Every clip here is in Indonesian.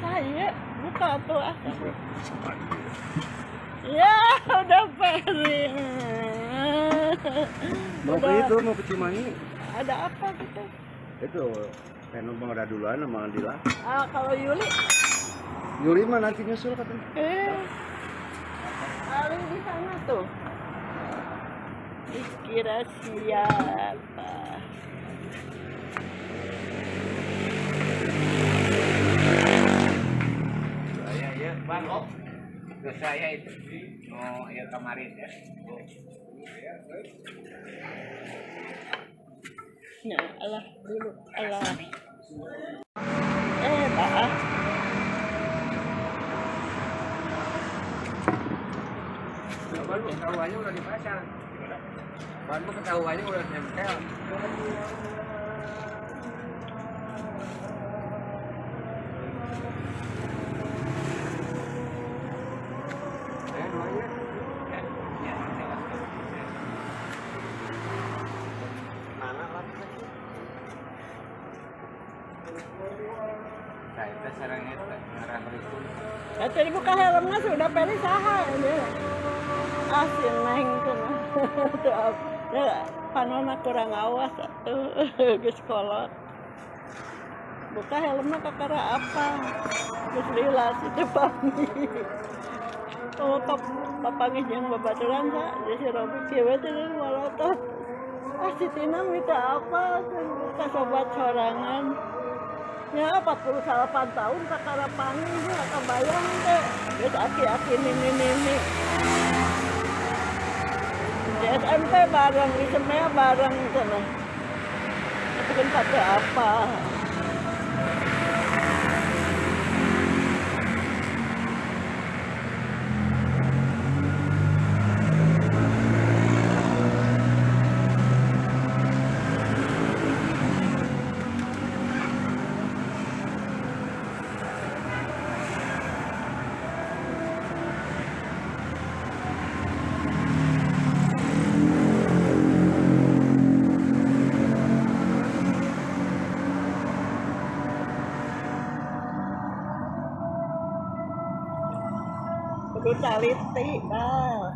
Saya buka tuh ah. Ya udah piring. Mau ke itu, mau ke Cimahi. Ada apa gitu? Itu, pengen mau ada duluan sama Andila. Ah, kalau Yuli? Yuli mah nanti nyusul katanya. Ali di sana tuh. Kira siapa? Ya Bang, ke saya itu mau ya kemarin ya. Ya Allah dulu Allah. Pak. Baru ketahuannya udah dipasang. Baru ketahuannya udah nempel. Nah, itu sarangnya ngarah itu. Tadi buka helmnya sudah pilih saha ya. Asin neng tuh. Panona kurang awas atuh geus kolot. Buka helmnya kakara apa? Geus lilas itu pami. Oh, papangih jeung babaturan sa, si Robi cewek teh malotot. Si Tina minta apa? Buka sobat sorangan. Ya 48 tahun kakara pangi ya kabayang teh. Geus aki-aki nini. Di SMP bareng, di Semea bareng sana. Tapi kan pakai apa? Kudu taliti, Bal.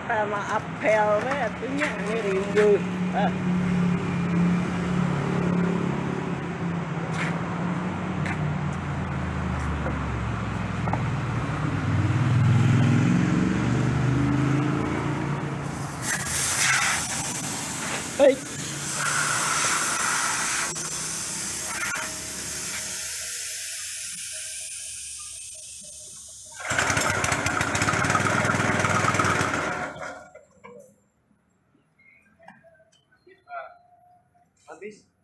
sama apel we atunya ini rindu. Ah. Hey. Habis.